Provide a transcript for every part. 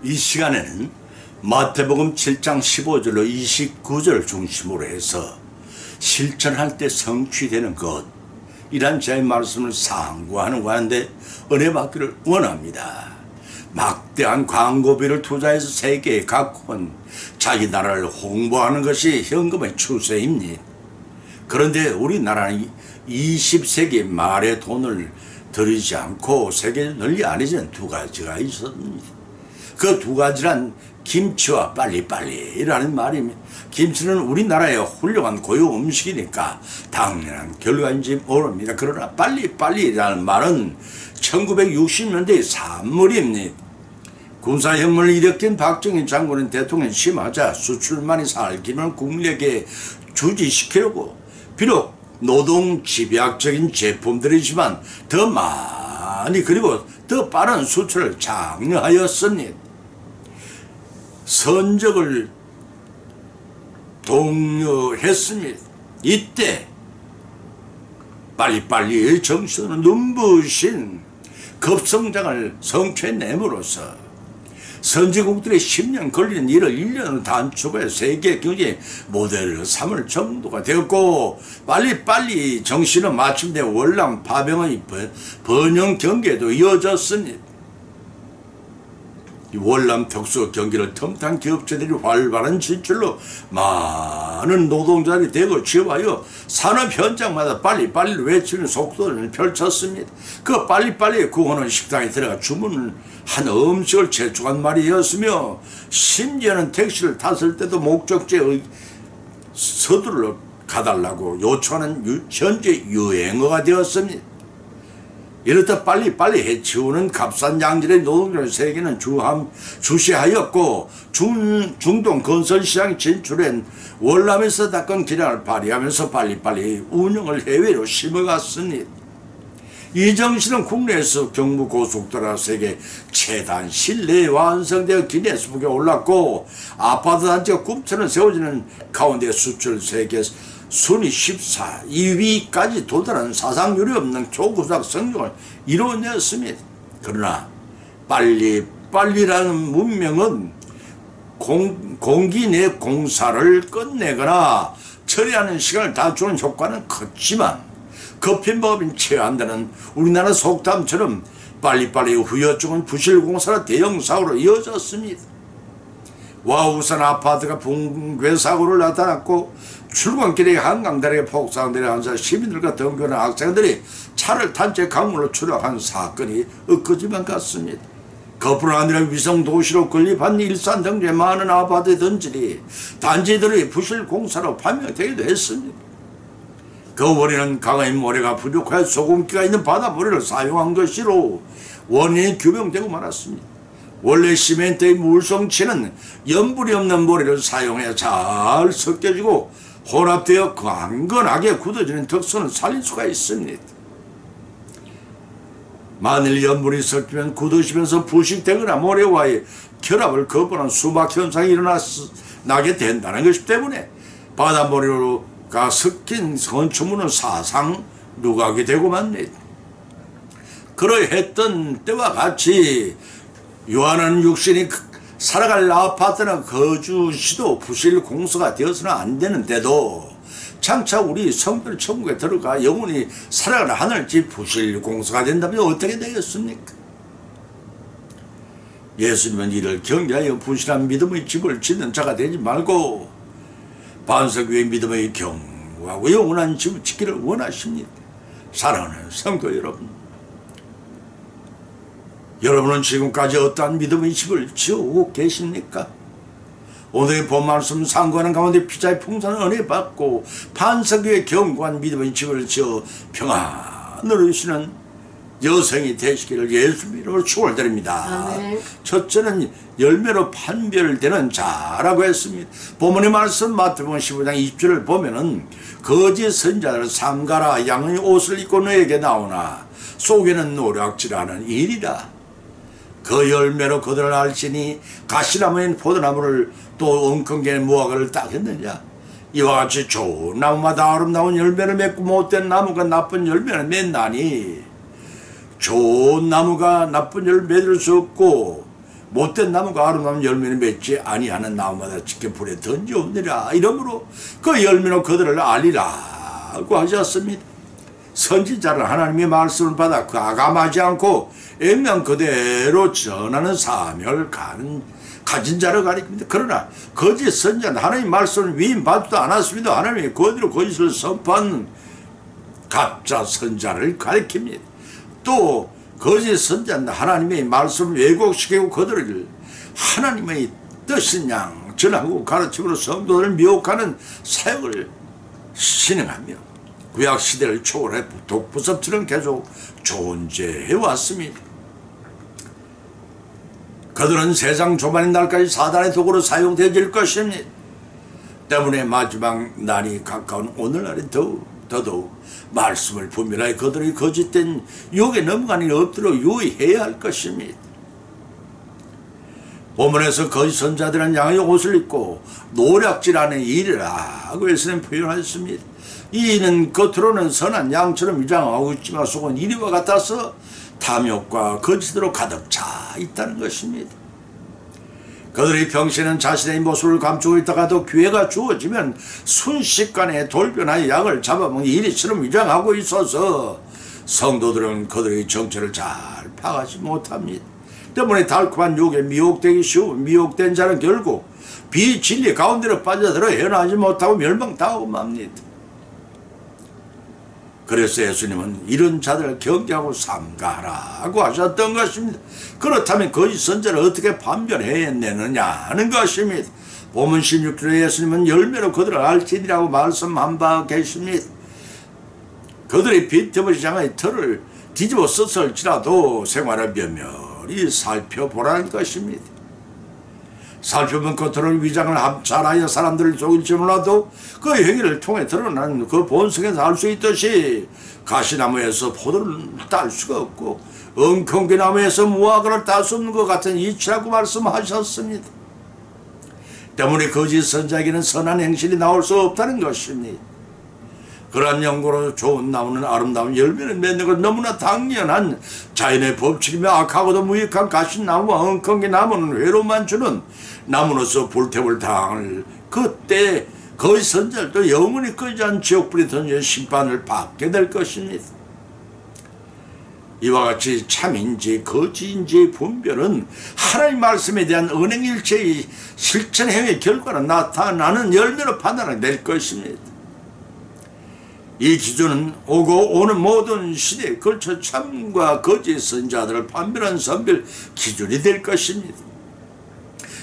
이 시간에는 마태복음 7장 15절로 29절 중심으로 해서 실천할 때 성취되는 것, 이란 제 말씀을 상고하는 가운데 은혜 받기를 원합니다. 막대한 광고비를 투자해서 세계에 갖고 온 자기 나라를 홍보하는 것이 현금의 추세입니다. 그런데 우리나라는 20세기 말에 돈을 들이지 않고 세계에 널리 알려진 두 가지가 있었습니다. 그 두 가지란 김치와 빨리빨리라는 말입니다. 김치는 우리나라의 훌륭한 고유 음식이니까 당연한 결과인지 모릅니다. 그러나 빨리빨리라는 말은 1960년대의 산물입니다. 군사혁명을 일으킨 박정희 장군은 대통령 취임하자 수출만이 살기는 국민에게 주지시키려고 비록 노동 집약적인 제품들이지만 더 많이 그리고 더 빠른 수출을 장려하였습니다. 선적을 독려했습니다. 이때 빨리빨리의 정신으로 눈부신 급성장을 성취해냄으로써 선진국들의 10년 걸리는 일을 1년으로 단축해 세계 경제 모델을 삼을 정도가 되었고, 빨리빨리 정신은 마침내 월남 파병의 번영 경기에도 이어졌습니다. 이 월남 특수 경기를 틈탄 기업체들이 활발한 진출로 많은 노동자들이 대거 취업하여 산업 현장마다 빨리빨리를 외치는 속도를 펼쳤습니다. 그 빨리빨리의 구호는 식당에 들어가 주문을 한 음식을 재촉한 말이었으며, 심지어는 택시를 탔을 때도 목적지의 서두르러 가달라고 요청하는 현재 유행어가 되었습니다. 이렇다 빨리빨리 해치우는 값싼 양질의 노동자의 세계는 주시하였고, 중동 건설시장에 진출한 월남에서 닦은 기량을 발휘하면서 빨리빨리 운영을 해외로 심어갔습니다. 이 정신은 국내에서 경부고속도로 세계 최단 실내에 완성되어 기네스북에 올랐고, 아파트 단지가 꿈처럼 세워지는 가운데 수출 세계 순위 14, 2위까지 도달한 사상률이 없는 초고작 성공을 이루어냈습니다. 그러나 빨리빨리라는 문명은 공기 내 공사를 끝내거나 처리하는 시간을 단축하는 효과는 컸지만, 급힌 법인 체한다는 우리나라 속담처럼 빨리빨리 후유증은 부실공사로 대형사고로 이어졌습니다. 와우산 아파트가 붕괴 사고를 나타났고, 출근길에 한강다리에 폭삭 내려앉아 시민들과 등교하는 학생들이 차를 탄 채 강물로 추락한 사건이 엊그제만 같습니다. 그뿐 아니라 위성도시로 건립한 일산 등지의 많은 아파트 던질이 단지들의 부실 공사로 판명되기도 했습니다. 그 원인은 강의 모래가 부족하여 소금기가 있는 바닷모래를 사용한 것이로 원인이 규명되고 말았습니다. 원래 시멘트의 물성치는 염분이 없는 모래를 사용해야 잘 섞여지고 혼합되어 강건하게 굳어지는 특성을 살릴 수가 있습니다. 만일 염분이 섞이면 굳어지면서 부식되거나 모래와의 결합을 거부하는 수막 현상이 일어나게 된다는 것이기 때문에 바닷모래가 섞인 건축물은 사상 누각이 되고 맙니다. 그러했던 때와 같이 유한한 육신이 살아갈 아파트나 거주시도 부실 공사가 되어서는 안 되는데도 장차 우리 성별 천국에 들어가 영원히 살아가는 하늘집 부실 공사가 된다면 어떻게 되겠습니까? 예수님은 이를 경계하여 부실한 믿음의 집을 짓는 자가 되지 말고 반석 위의 믿음의 견고하고 영원한 집을 짓기를 원하십니다. 사랑하는 성도 여러분, 여러분은 지금까지 어떠한 믿음의 집을 지어오고 계십니까? 오늘의 본 말씀 상고하는 가운데 피자의 풍성한 은혜 받고 반석 위에 견고한 믿음의 집을 지어 평안을 누리시는 여성이 되시기를 예수님 이름으로 축원드립니다. 아멘. 첫째는 열매로 판별되는 자라고 했습니다. 본문의 말씀 마태복음 15장 20절을 보면은 거짓 선자를 삼가라, 양의 옷을 입고 너에게 나오나 속에는 노략질하는 일이다. 그 열매로 그들을 알지니 가시나무인 포도나무를 또 엉겅개 무화과를 따겠느냐. 이와 같이 좋은 나무마다 아름다운 열매를 맺고 못된 나무가 나쁜 열매를 맺나니, 좋은 나무가 나쁜 열매를 맺을 수 없고 못된 나무가 아름다운 열매를 맺지 아니하는 나무마다 직접 불에 던지옵니라. 이러므로 그 열매로 그들을 알리라고 하셨습니다. 선지자는 하나님의 말씀을 받아 가감하지 않고 액면 그대로 전하는 사명을 가진 자를 가리킵니다. 그러나 거짓 선지자는 하나님의 말씀을 위임받지도 않았습니다. 하나님이 그대로 거짓을 선포하는 가짜 선지자를 가리킵니다. 또 거짓 선지자는 하나님의 말씀을 왜곡시키고 그들을 하나님의 뜻인 양 전하고 가르침으로 성도들을 미혹하는 사역을 진행하며 구약시대를 초월해 독부섭처럼 계속 존재해왔습니다. 그들은 세상 조만의 날까지 사단의 도구로 사용되어질 것입니다. 때문에 마지막 날이 가까운 오늘날에 더더욱 말씀을 분별하여 그들의 거짓된 유혹에 넘어가는 일 없도록 유의해야 할 것입니다. 본문에서 거짓 선자들은 양의 옷을 입고 노략질하는 일이라고 예수님 표현하셨습니다. 이는 겉으로는 선한 양처럼 위장하고 있지만 속은 이리와 같아서 탐욕과 거짓으로 가득 차 있다는 것입니다. 그들의 병신은 자신의 모습을 감추고 있다가도 기회가 주어지면 순식간에 돌변하여 약을 잡아먹는 이리처럼 위장하고 있어서 성도들은 그들의 정체를 잘 파악하지 못합니다. 때문에 달콤한 유혹에 미혹되기 쉬워 미혹된 자는 결국 비진리 가운데로 빠져들어 헤어나지 못하고 멸망당하고 맙니다. 그래서 예수님은 이런 자들을 경계하고 삼가하라고 하셨던 것입니다. 그렇다면 거짓 선자를 어떻게 판별해내느냐 하는 것입니다. 본문 16절에 예수님은 열매로 그들을 알지니라고 말씀한 바 계십니다. 그들의 비틈을 향하여 털을 뒤집어 썼을지라도 생활을 면밀히 살펴보라는 것입니다. 살펴본 겉으로는 위장을 잘하여 사람들을 속일지 몰라도 그 행위를 통해 드러나는 그 본성에서 알 수 있듯이 가시나무에서 포도를 딸 수가 없고 엉겅퀴나무에서 무화과를 딸 수 없는 것 같은 이치라고 말씀하셨습니다. 때문에 거짓 선자에게는 선한 행실이 나올 수 없다는 것입니다. 그러한 연고로 좋은 나무는 아름다운 열매를 맺는 것 너무나 당연한 자연의 법칙이며 악하고도 무익한 가시나무와 엉겅퀴나무는 외로움만 주는 나무로서 불태울 당할 그때 거짓 선자들도 영원히 끄지 않은 지옥불이 던져 심판을 받게 될 것입니다. 이와 같이 참인지 거짓인지의 분별은 하나님 말씀에 대한 은행일체의 실천 행위의 결과로 나타나는 열매로 판단하게 될 것입니다. 이 기준은 오고 오는 모든 시대에 걸쳐 참과 거짓 선자들을 판별한 선별 기준이 될 것입니다.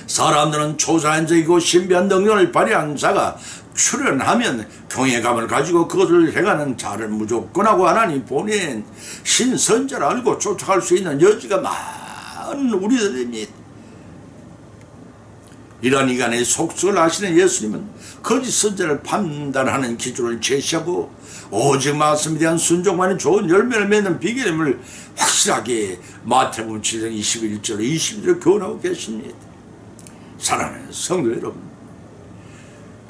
사람들은 초자연적이고 신비한 능력을 발휘한 자가 출현하면 경외감을 가지고 그것을 행하는 자를 무조건하고 하나님 보낸 신선자를 알고 쫓아갈 수 있는 여지가 많은 우리들입니다. 이런 인간의 속성을 아시는 예수님은 거짓 선자를 판단하는 기준을 제시하고 오직 말씀에 대한 순종만이 좋은 열매를 맺는 비결임을 확실하게 마태복음 7장 21절 22절에 교훈하고 계십니다. 사랑하는 성도 여러분,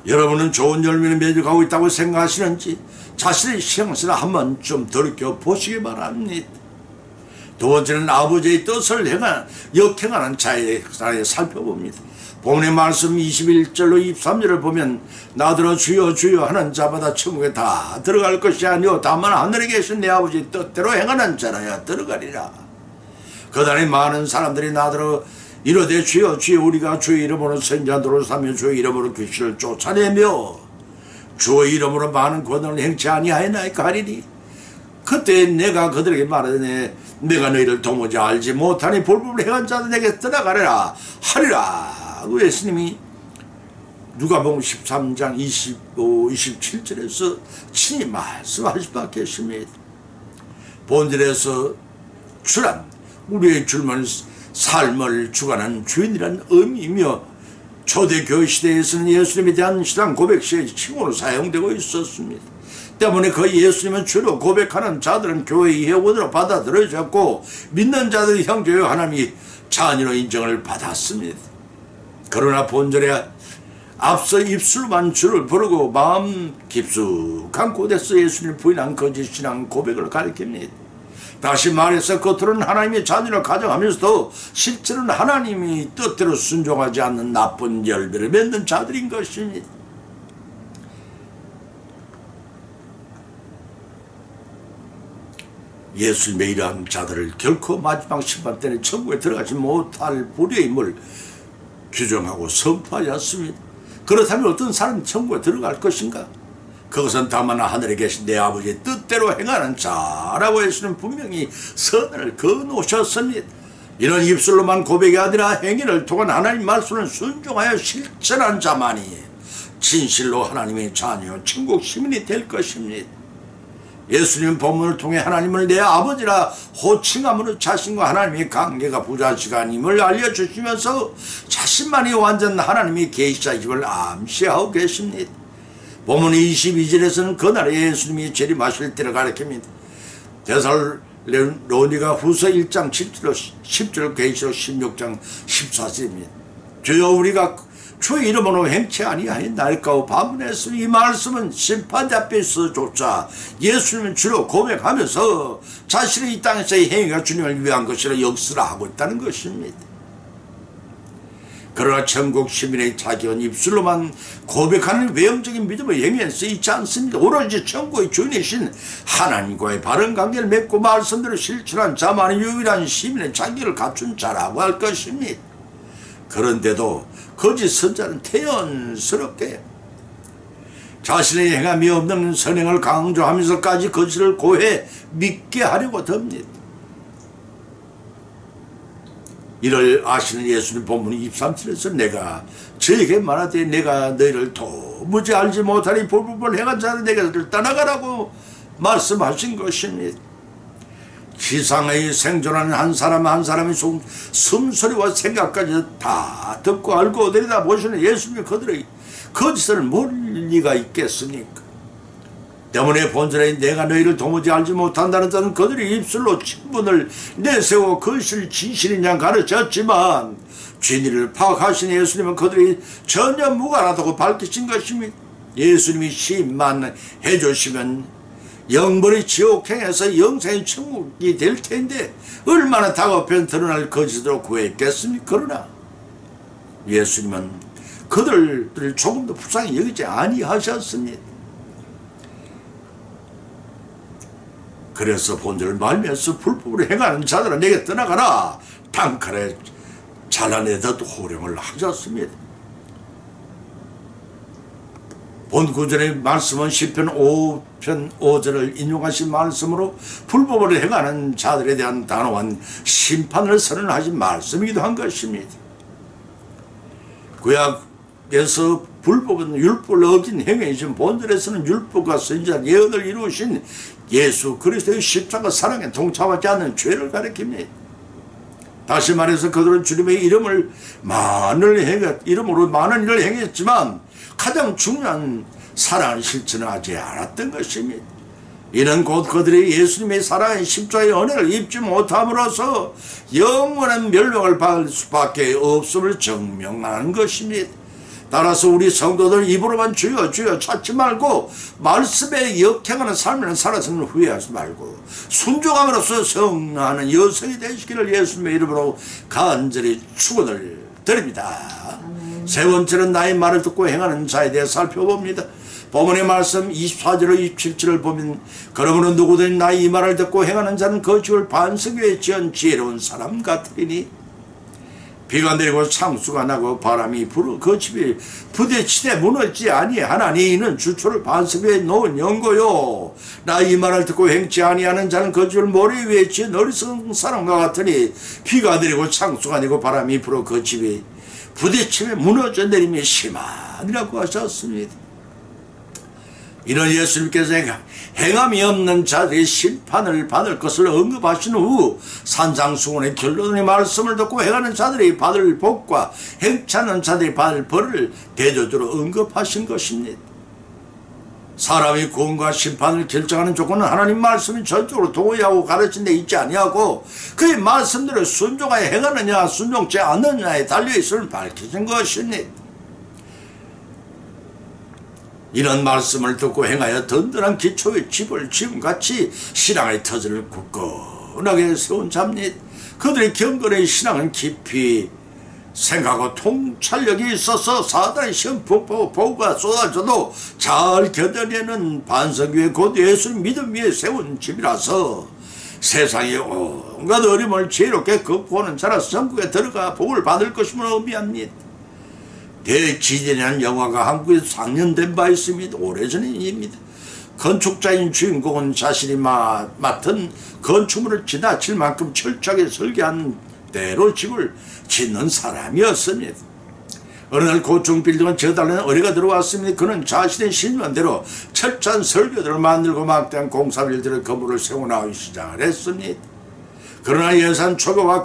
여러분은 좋은 열매를 맺어가고 있다고 생각하시는지 자신의 신앙생활 한번 좀 돌이켜보시기 바랍니다. 두 번째는 아버지의 뜻을 역행하는 자의 사례를 살펴봅니다. 본문의 말씀 21절로 23절을 보면 나더러 주여 주여 하는 자마다 천국에 다 들어갈 것이 아니오 다만 하늘에 계신 내 아버지 뜻대로 행하는 자라야 들어가리라. 그날에 많은 사람들이 나더러 이르되 주여 주여 우리가 주의 이름으로 선자들을 삼며 주의 이름으로 귀신을 쫓아내며 주의 이름으로 많은 권능을 행치 아니하였나이까 하리니 그때 내가 그들에게 말하되 내가 너희를 도무지 알지 못하니 불법을 행한 자들 내게 떠나가리라 하리라. 예수님이 누가복음 13장 25, 27절에서 친히 말씀하실 바 계십니다. 본절에서 주란 우리의 젊은 삶을 주관하는 주인이라는 의미이며 초대교회 시대에서는 예수님에 대한 신앙 고백 시의 칭호로 사용되고 있었습니다. 때문에 그 예수님은 주로 고백하는 자들은 교회의 회원으로 받아들여졌고 믿는 자들의 형제요 하나님이 자녀로 인정을 받았습니다. 그러나 본절에 앞서 입술만 주를 부르고 마음 깊숙한 곳에서 예수님을 부인한 거짓 신앙 고백을 가리킵니다. 다시 말해서 겉으로는 하나님의 자녀를 가정하면서도 실제로는 하나님이 뜻대로 순종하지 않는 나쁜 열매를 맺는 자들인 것입니다. 예수님의 이러한 자들을 결코 마지막 심판 때는 천국에 들어가지 못할 불의의 힘을 규정하고 선포하였습니다. 그렇다면 어떤 사람이 천국에 들어갈 것인가? 그것은 다만 하늘에 계신 내 아버지의 뜻대로 행하는 자라고 예수는 분명히 선을 그어놓으셨습니다. 이런 입술로만 고백이 아니라 행위를 통한 하나님 말씀을 순종하여 실천한 자만이 진실로 하나님의 자녀, 천국 시민이 될 것입니다. 예수님 본문을 통해 하나님을 내 아버지라 호칭함으로 자신과 하나님의 관계가 부자시간임을 알려주시면서 자신만이 완전 하나님의 계시자임을 암시하고 계십니다. 본문 22절에서는 그날에 예수님이 재림하실 때를 가리킵니다. 데살로니가 후서 1장 7절 10절 계시록 16장 14절입니다. 주여 우리가 주의 이름으로 행치 아니하였나이까 반문했으니 이 말씀은 심판대 앞에서조차 예수님은 주로 고백하면서 자신의 이 땅에서의 행위가 주님을 위한 것이라 역사를 하고 있다는 것입니다. 그러나 천국 시민의 자기는 입술로만 고백하는 외형적인 믿음의 행위에 쓰이지 않습니다. 오로지 천국의 주인이신 하나님과의 바른 관계를 맺고 말씀대로 실천한 자만이 유일한 시민의 자기를 갖춘 자라고 할 것입니다. 그런데도 거짓 선자는 태연스럽게 자신의 행함이 없는 선행을 강조하면서까지 거짓을 고해 믿게 하려고 듭니다. 이를 아시는 예수님 본문 23절에서 내가 저에게 말하되 내가 너희를 도무지 알지 못하니 불법을 행한 자는 내게를 떠나가라고 말씀하신 것입니다. 지상에 생존하는 한 사람 한 사람의 숨소리와 생각까지 다 듣고 알고 내려다보시는 예수님이 그들의 거짓을 모를 리가 있겠습니까? 때문에 본전에 내가 너희를 도무지 알지 못한다는 자는 그들이 입술로 친분을 내세워 그것을 진실인 양 가르쳤지만 진리를 파악하신 예수님은 그들이 전혀 무관하다고 밝히신 것입니다. 예수님이 시인만 해주시면 영벌의 지옥행에서 영생의 천국이 될 텐데 얼마나 다급한 드러날 거짓으로 구했겠습니까? 그러나 예수님은 그들을 조금도 불쌍히 여기지 아니하셨습니다. 그래서 본절을 말미암아서 불법으로 행하는 자들아 내게 떠나가라 단칼에 잘라내듯 호령을 하셨습니다. 본 구절의 말씀은 시편 5편 5절을 인용하신 말씀으로 불법으로 행하는 자들에 대한 단호한 심판을 선언하신 말씀이기도 한 것입니다. 구약에서 불법은 율법을 어긴 행위이지만 본절에서는 율법과 선지자 예언을 이루신 예수 그리스도의 십자가 사랑에 동참하지 않는 죄를 가리킵니다. 다시 말해서 그들은 주님의 이름으로 많은 일을 행했지만 가장 중요한 사랑을 실천하지 않았던 것입니다. 이는 곧 그들이 예수님의 사랑의 십자가의 은혜를 입지 못함으로써 영원한 멸망을 받을 수밖에 없음을 증명하는 것입니다. 따라서 우리 성도들 입으로만 주여 주여 찾지 말고 말씀에 역행하는 삶을 살아서는 후회하지 말고 순종함으로써 성하는 여성이 되시기를 예수님의 이름으로 간절히 축원을 드립니다. 세 번째는 나의 말을 듣고 행하는 자에 대해 살펴봅니다. 본문의 말씀 24절로 27절을 보면 그러므로 누구든 나의 이 말을 듣고 행하는 자는 그 집을 반석 위에 지은 지혜로운 사람 같으리니 비가 내리고 창수가 나고 바람이 불어 그 집이 부대치되 무너지지 아니하나니 이는 주초를 반석 위에 놓은 연고요. 나 이 말을 듣고 행치 아니하는 자는 그 집을 모래 위에 지은 어리석은 사람과 같으니 비가 내리고 창수가 내고 바람이 불어 그 집이 부대치며 무너져 내림이 심하니라고 하셨습니다. 이런 예수님께서 행함이 없는 자들의 심판을 받을 것을 언급하신 후 산상수훈의 결론의 말씀을 듣고 행하는 자들이 받을 복과 행치 않는 자들이 받을 벌을 대조적으로 언급하신 것입니다. 사람이 구원과 심판을 결정하는 조건은 하나님 말씀이 전적으로 동의하고 가르친 데 있지 아니하고 그의 말씀대로 순종하여 행하느냐 순종치 않느냐에 달려있음을 밝히신 것입니다. 이런 말씀을 듣고 행하여 든든한 기초의 집을 지금같이 신앙의 터전을 굳건히 든든하게 세운 자입니다. 그들의 경건의 신앙은 깊이 생각하고 통찰력이 있어서 사단의 시험 보고가 쏟아져도 잘 견뎌내는 반석위에 곧 예수를 믿음 위에 세운 집이라서 세상의 온갖 어려움을 지혜롭게 극복하는 자라서 천국에 들어가 복을 받을 것임을 의미합니다. 대지진이라는 영화가 한국에서 상영된 바 있습니다. 오래전의 일입니다. 건축자인 주인공은 자신이 맡은 건축물을 지나칠 만큼 철저하게 설계한 대로 집을 짓는 사람이었습니다. 어느 날 고층 빌딩을 지어달라는 의뢰가 들어왔습니다. 그는 자신의 신념대로 철저한 설계도를 만들고 막대한 공사비를 건물을 세워나가기 시작을 했습니다. 그러나 예산 초과와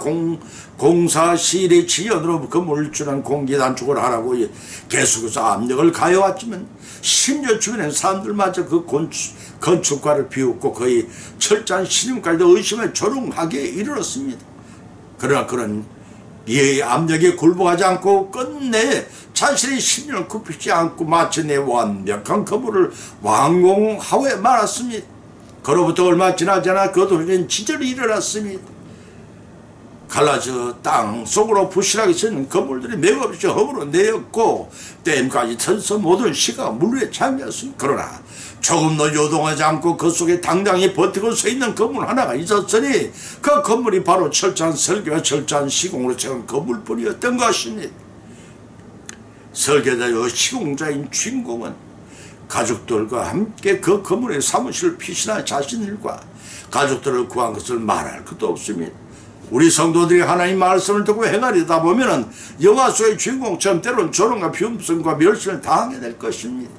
공사 시일의 지연으로 건물을 주는 공기 단축을 하라고 계속해서 압력을 가해왔지만 심지어 주변의 사람들마저 그 건축가를 비웃고 거의 철저한 신임까지도 의심에 조롱하게 이르렀습니다. 그러나 그는 이의 압력에 굴복하지 않고 끝내 자신의 신념을 굽히지 않고 마침내 완벽한 건물을 완공하고 말았습니다. 그로부터 얼마 지나지 않아 그 도시엔 지절이 일어났습니다. 갈라져 땅 속으로 부실하게 진 건물들이 맥없이 험으로 내렸고 댐까지 터져서 모든 시가 물에 잠겼습니다. 그러나 조금 더 요동하지 않고 그 속에 당당히 버티고 서 있는 건물 하나가 있었으니 그 건물이 바로 철저한 설계와 철저한 시공으로 세운 건물뿐이었던 것입니다. 설계자여 시공자인 주인공은 가족들과 함께 그 건물의 사무실을 피신한 자신들과 가족들을 구한 것을 말할 것도 없습니다. 우리 성도들이 하나님 말씀을 듣고 행하려다 보면은 영화 속의 주인공처럼 때로는 조롱과 비움성과 멸시를 당하게 될 것입니다.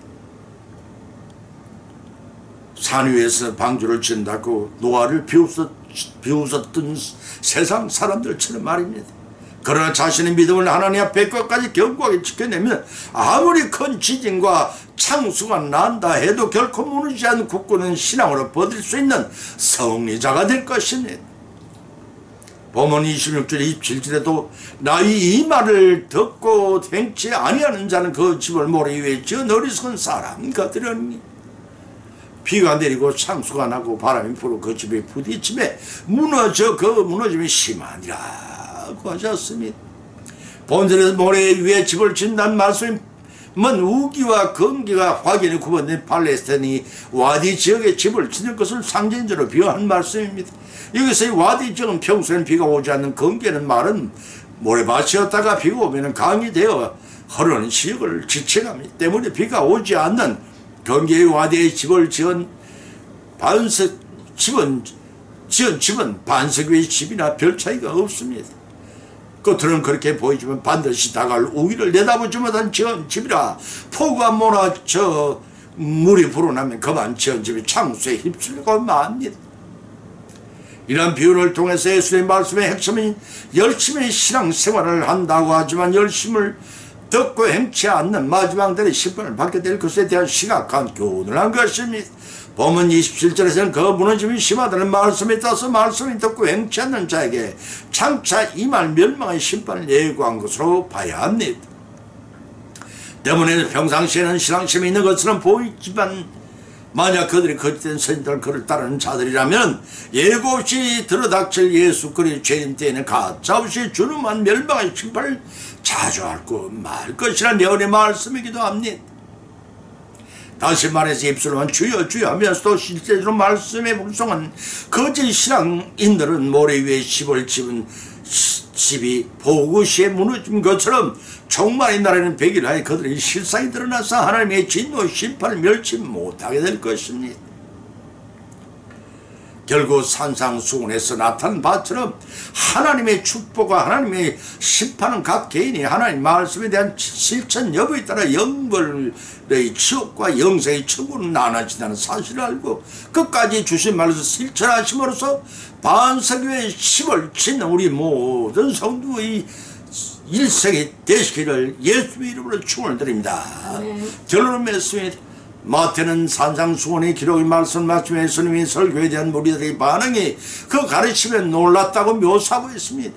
산 위에서 방주를 짓는다고 노아를 비웃었던 세상 사람들처럼 말입니다. 그러나 자신의 믿음을 하나님 앞에 끝까지 견고하게 지켜내면 아무리 큰 지진과 창수가 난다 해도 결코 무너지지 않는 굳건한 신앙으로 버틸 수 있는 승리자가 될 것입니다. 본문 26절 27절에도 나의 이 말을 듣고 행치 아니하는 자는 그 집을 모래 위에 지어 어리석은 사람 같으려니 비가 내리고 창수가 나고 바람이 불어 그 집에 부딪힘에 그 무너짐이 심하니라고 하셨습니다. 본절에서 모래 위에 집을 짓는다는 말씀은 우기와 건기가 확연히 구분된 팔레스타인이 와디 지역에 집을 짓는 것을 상징적으로 비유한 말씀입니다. 여기서 이 와디 지역은 평소에는 비가 오지 않는 건기라는 말은 모래밭이었다가 비가 오면 강이 되어 흐르는 지역을 지칭합니다. 때문에 비가 오지 않는 건기의 와디에 집을 지은 집은 반석 위의 집이나 별 차이가 없습니다. 겉으로는 그렇게 보이지만 반드시 다가올 우위를 내다보지 못한 지은 집이라 폭우가 몰아쳐 물이 불어나면 그만 지은 집이 창수에 휩쓸리고 맙니다. 이런 비유를 통해서 예수의 말씀의 핵심은 열심히 신앙생활을 한다고 하지만 열심을 듣고 행치 않는 마지막 날의 심판을 받게 될 것에 대한 심각한 교훈을 한 것입니다. 본문 27절에서는 그 무너짐이 심하다는 말씀에 따라서 말씀을 듣고 행치 않는 자에게 장차 임할 멸망의 심판을 예고한 것으로 봐야 합니다. 때문에 평상시에는 신앙심이 있는 것처럼 보이지만 만약 그들이 거짓된 선지자를 그를 따르는 자들이라면 예고 없이 들어닥칠 예수 그리스도의 재림 때에는 가차없이 주름한 멸망의 심판을 자주 앓고 말 것이라는 예언의 말씀이기도 합니다. 다시 말해서 입술로만 주여 주여 하면서도 실제로 말씀에 불송한 거짓 신앙인들은 모래 위에 집을 지은 집이 보고시에 무너진 것처럼 종말의 날에는 백일하에 그들의 실상이 드러나서 하나님의 진노 심판을 멸치 못하게 될 것입니다. 결국 산상수훈에서 나타난 바처럼 하나님의 축복과 하나님의 심판은 각 개인이 하나님 말씀에 대한 실천 여부에 따라 영벌의 지옥과 영생의 천국으로 나눠진다는 사실을 알고 끝까지 주신 말에서 실천하심으로써 반석 위에 집을 짓는 우리 모든 성도의 일생이 되시기를 예수의 이름으로 축원을 드립니다. 결론은 맺습니다. 마태는 산상수훈의 기록의 말씀 예수님의 설교에 대한 무리들의 반응이 그 가르침에 놀랐다고 묘사하고 있습니다.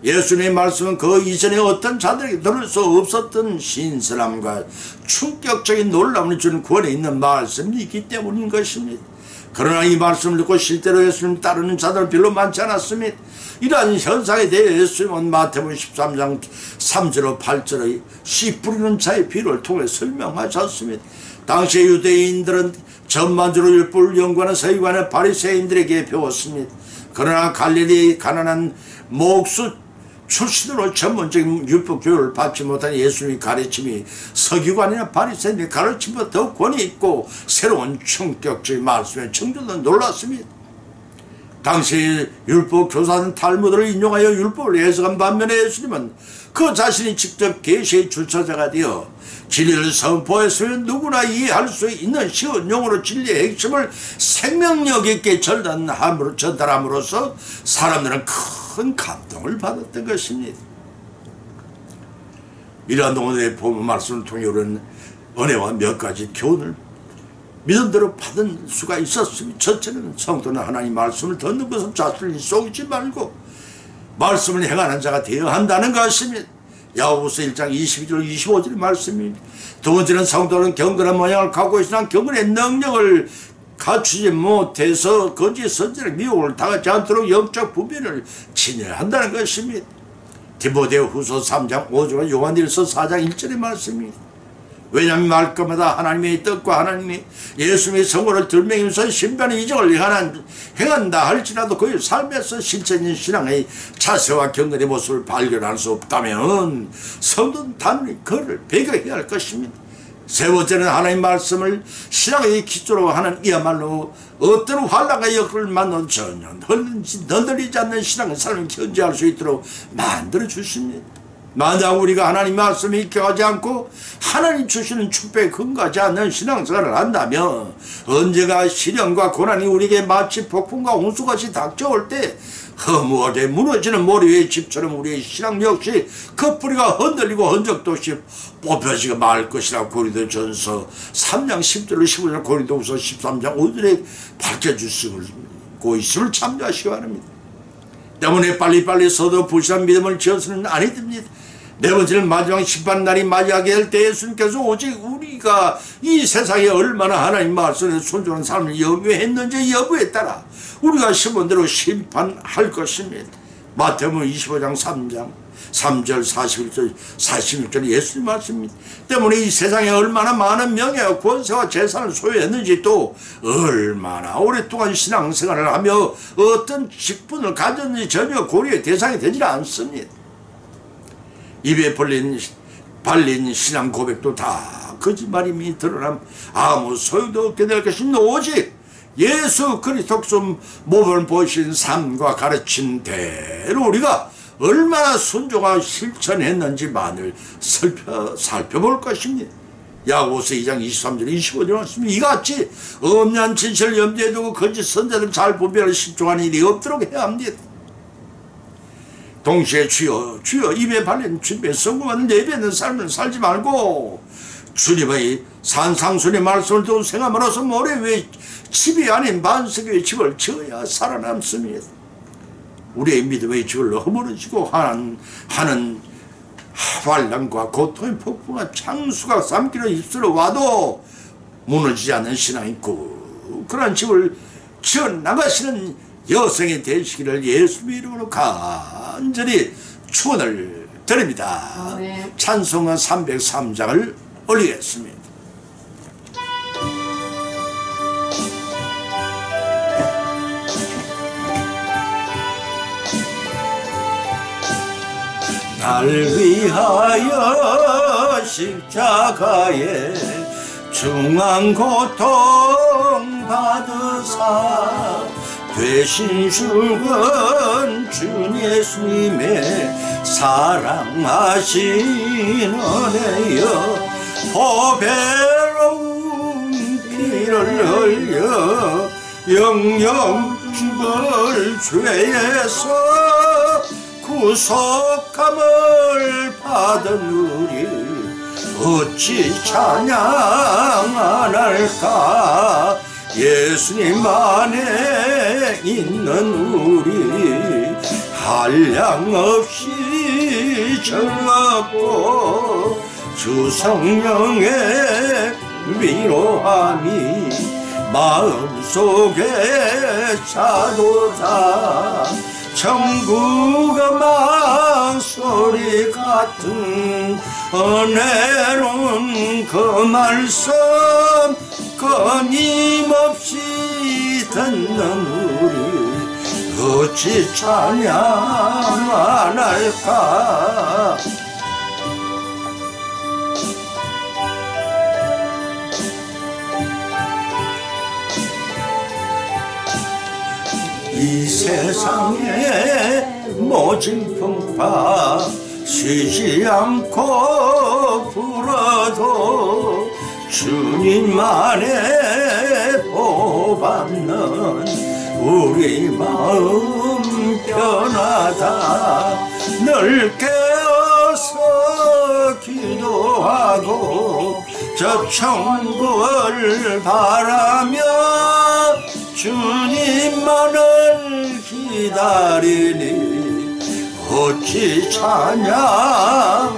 예수님의 말씀은 그 이전에 어떤 자들에게 들을 수 없었던 신선함과 충격적인 놀라움을 주는 구원에 있는 말씀이 있기 때문인 것입니다. 그러나 이 말씀을 듣고 실제로 예수님 따르는 자들은 별로 많지 않았습니다. 이러한 현상에 대해 예수님은 마태복음 13장 3절로 8절의 씨 뿌리는 자의 비유를 통해 설명하셨습니다. 당시 유대인들은 전반적으로 율법을 연구하는 서기관의 바리새인들에게 배웠습니다. 그러나 갈릴리의 가난한 목수 출신으로 전문적인 율법 교육을 받지 못한 예수님의 가르침이 서기관이나 바리새인의 가르침보다 더 권위 있고 새로운 충격적인 말씀에 청중들은 놀랐습니다. 당시 율법 교사는 탈무드를 인용하여 율법을 해석한 반면에 예수님은 그 자신이 직접 계시의 주처자가 되어 진리를 선포했으면 누구나 이해할 수 있는 쉬운 용어로 진리의 핵심을 생명력 있게 전달함으로써 사람들은 큰 감동을 받았던 것입니다. 이러한 오늘의 본문 말씀을 통해 우리는 은혜와 몇 가지 교훈을 믿음대로 받은 수가 있었습니다. 첫째는 성도는 하나님 말씀을 듣는 것을 자신을 속이지 말고 말씀을 행하는 자가 되어야 한다는 것입니다. 야고보서 1장 22절 25절의 말씀입니다. 두 번째는 성도는 경건한 모양을 갖고 있으나 경건의 능력을 갖추지 못해서 거짓 선지자의 미혹을 당하지 않도록 영적 분별을 지녀야 한다는 것입니다. 디모데후서 3장 5절과 요한일서 4장 1절의 말씀입니다. 왜냐하면 말끝마다 하나님의 뜻과 하나님의 예수님의 성호를 들매기면서 신변의 이정을 행한다 할지라도 그의 삶에서 실천인 신앙의 자세와 경건의 모습을 발견할 수 없다면 성도는 단순히 그를 배격해야 할 것입니다. 세 번째는 하나님 말씀을 신앙의 기초로 하는 이야말로 어떤 환란과 역을 만나도 전혀 흔들리지 않는 신앙의 삶을 견지할 수 있도록 만들어 주십니다. 만약 우리가 하나님 말씀에 익혀가지 않고 하나님 주시는 축복에 근거하지 않는 신앙생활을 한다면 언제가 시련과 고난이 우리에게 마치 폭풍과 홍수같이 닥쳐올 때 허무하게 무너지는 모래 위의 집처럼 우리의 신앙 역시 그 뿌리가 흔들리고 흔적도 없이 뽑혀지고 말 것이라 고린도전서 3장 10절로 15절 고린도후서 13장 5절에 밝혀주시고 있음을 참조하시기 바랍니다. 때문에 빨리빨리 서도 부실한 믿음을 지어서는 아니 됩니다. 네 번째는 마지막 심판날이 맞이하게 할 때 예수님께서 오직 우리가 이 세상에 얼마나 하나님 말씀에 순종하는 삶을 영위했는지 여부에 따라 우리가 심은 대로 심판할 것입니다. 마태복음 25장 3절 41절 46절 예수님 말씀입니다. 때문에 이 세상에 얼마나 많은 명예와 권세와 재산을 소유했는지 또 얼마나 오랫동안 신앙생활을 하며 어떤 직분을 가졌는지 전혀 고려의 대상이 되지 않습니다. 입에 발린 신앙 고백도 다 거짓말임이 드러남 아무 소용도 없게 될 것입니다. 오직 예수 그리스도 몸을 보신 삶과 가르친 대로 우리가 얼마나 순종하고 실천했는지만을 살펴볼 것입니다. 야고보서 2장 23절 25절 말씀입니다. 이같이 엄한 진실을 염두에 두고 거짓 선자들 잘 분별을 신중하는 일이 없도록 해야 합니다. 동시에 주여 입에 발린 주님의 성공하는 예배하는 삶을 살지 말고 주님의 산상순의 말씀을 듣고 생함으로써 모래 위에 집이 아닌 반석의 집을 지어야 살아남습니다. 우리의 믿음의 집을 허물어지고 하는 환난과 고통의 폭풍과 창수가 삼키는 입술로 와도 무너지지 않는 신앙이 있고 그런 집을 지어나가시는 여성이 되시기를 예수의 이름으로 간절히 축원을 드립니다. 찬송가 303장을 올리겠습니다. 날 위하여 십자가에 중한 고통 받으사 되신 죽은 주 예수님의 사랑하신 은혜여 보배로운 피를 흘려 영영 죽을 죄에서 구속함을 받은 우리 어찌 찬양 안 할까. 예수님 안에 있는 우리 한량없이 즐겁고 주 성령의 위로함이 마음속에 차도다 천국의 망소리 같은 은혜로운 그 말씀 끊임없이 듣는 우리 어찌 찬양 안 할까. 이 세상에 모진 풍파 쉬지 않고 불어도 주님만의 보받는 우리 마음 변하다 늘 깨어서 기도하고 저 천국을 바라며 주님만을 기다리니 어찌 찬양